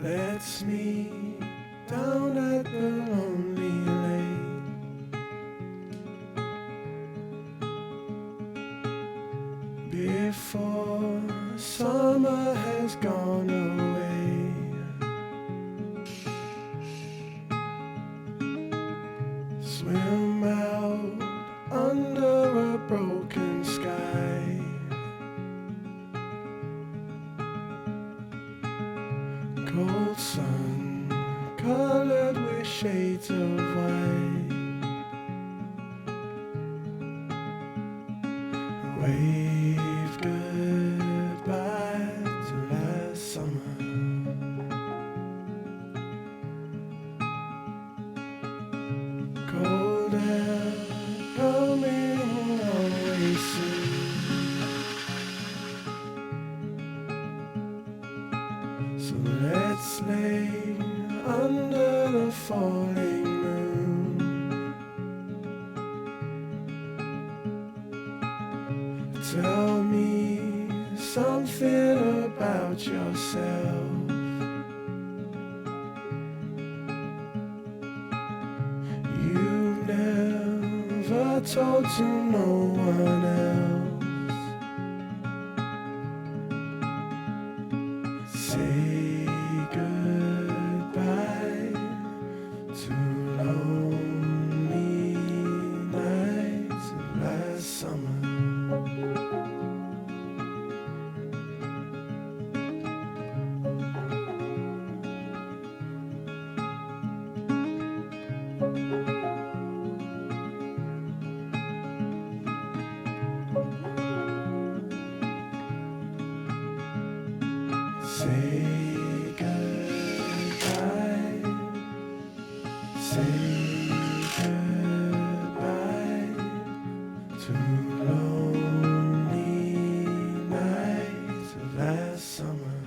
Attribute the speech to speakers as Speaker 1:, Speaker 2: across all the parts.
Speaker 1: lets me down at the lonely lake before summer has gone away. Swim out under a broken sky. Cold sun colored with shades of white. Wave goodbye to last summer. Cold air coming always soon. So let's lay under the falling moon. Tell me something about yourself. You've never told to no one else. Say goodbye to lonely nights of last summer. Say goodbye, say goodbye to lonely nights of last summer.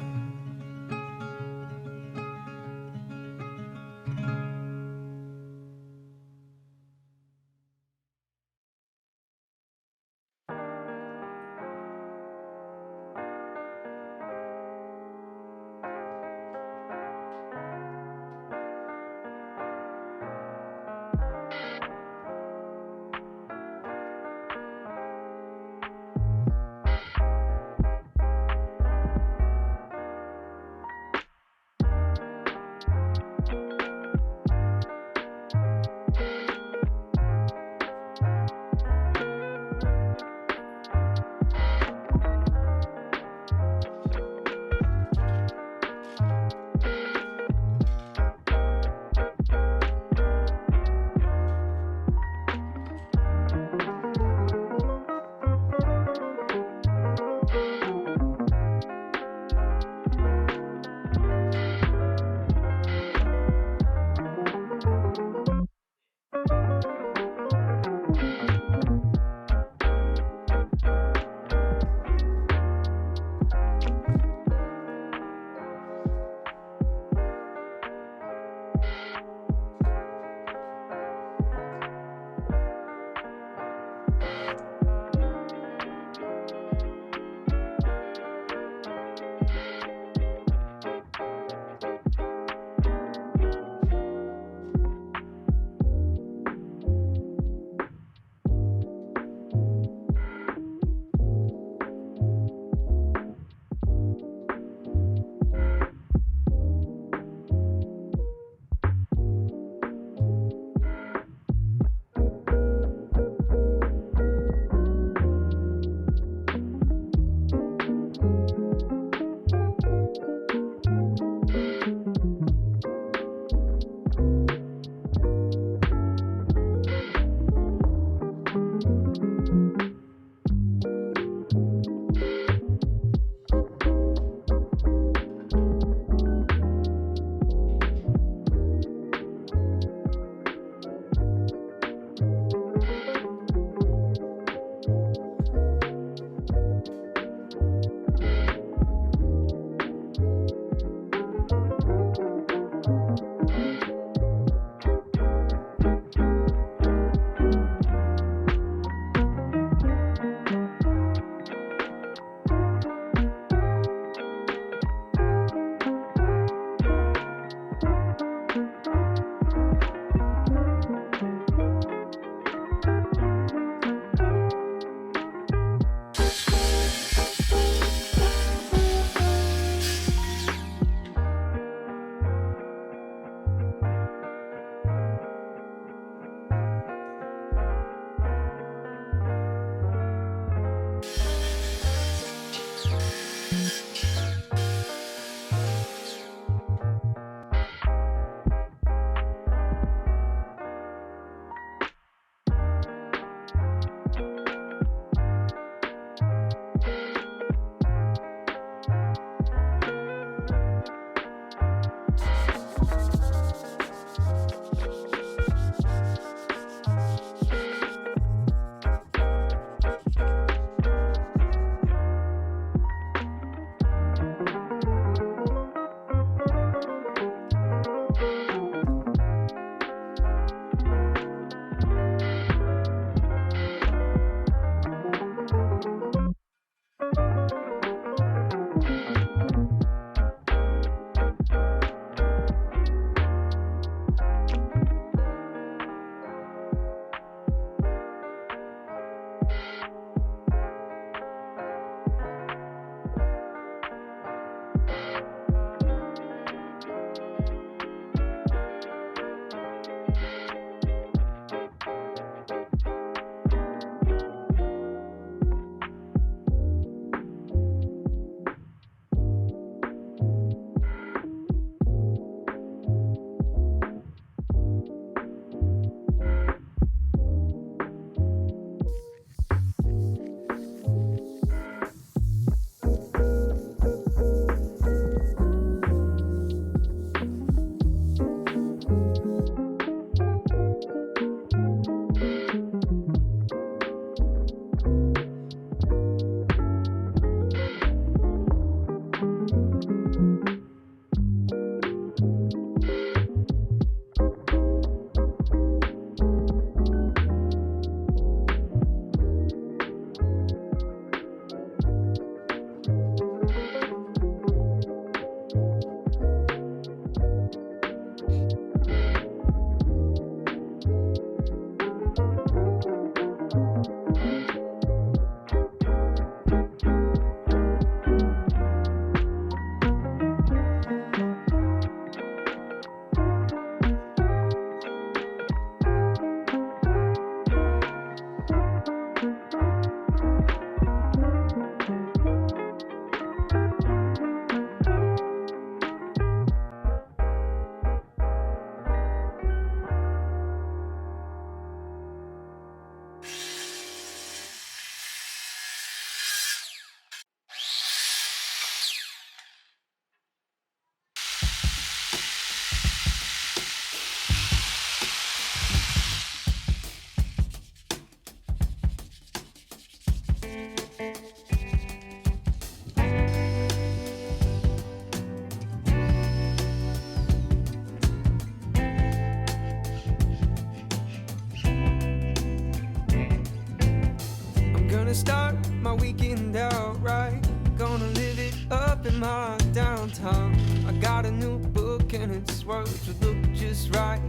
Speaker 2: my weekend out right. Gonna live it up in my downtown. I got a new book and its words would look just right.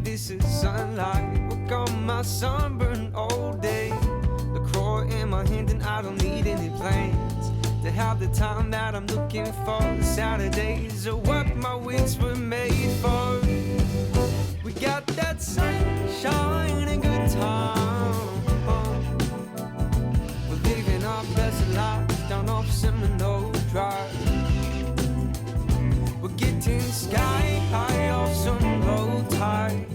Speaker 2: This is sunlight, work on my sunburned old day. LaCroix in my hand and I don't need any plans to have the time that I'm looking for. Saturdays are what my weeks were made for. We got that sunshine and good time. We're living our best lives down off Seminole Drive. We're getting sky high off some low tide.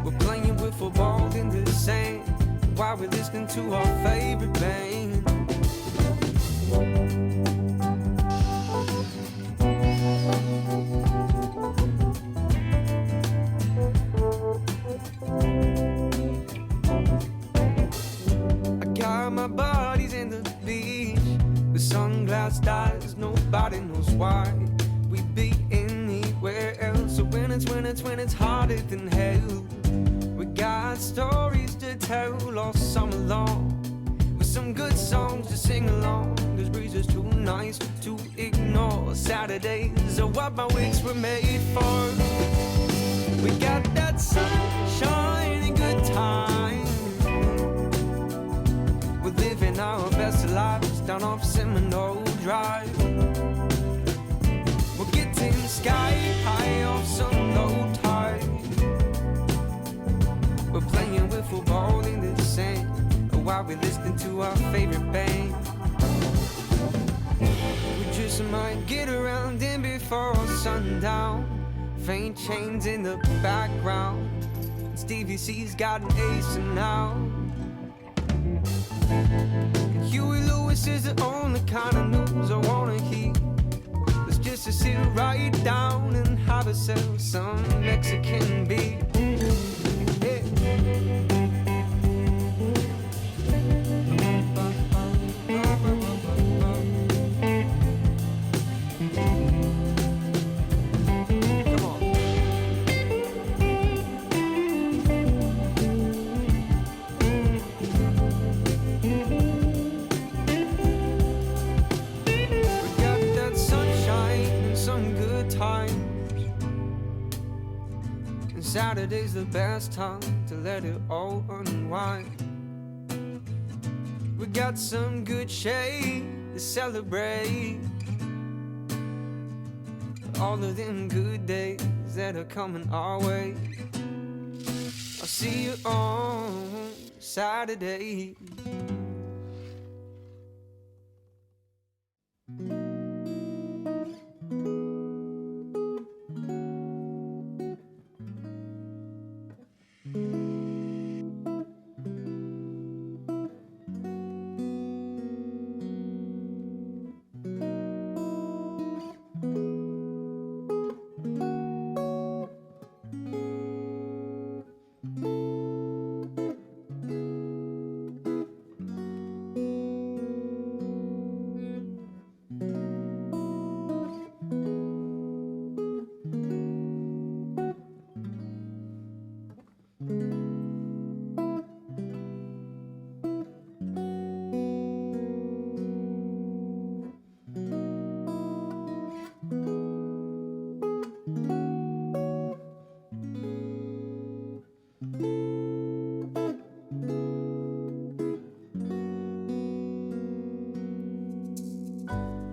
Speaker 2: We're playing with football in the sand while we're listening to our favorite band. I got my buddies in the beach with sunglass eyes, nobody knows why. We'd be anywhere else. So when it's harder than hell. We got stories to tell all summer long, with some good songs to sing along. This breeze is too nice to ignore. Saturdays are what my weeks were made for. We got that sunshine and good time. We're living our best lives down off Seminole Drive. We're getting sky high off some low tide. We're playing with football in the sand while we're listening to our favorite band. We just might get around in before sundown. Faint chains in the background. Stevie C's got an ace now. And Huey Lewis is the only kind of news I wanna hear. It's just to sit right down and have ourselves some Mexican beer. Saturday's the best time to let it all unwind. We got some good shade to celebrate all of them good days that are coming our way. I'll see you on Saturday.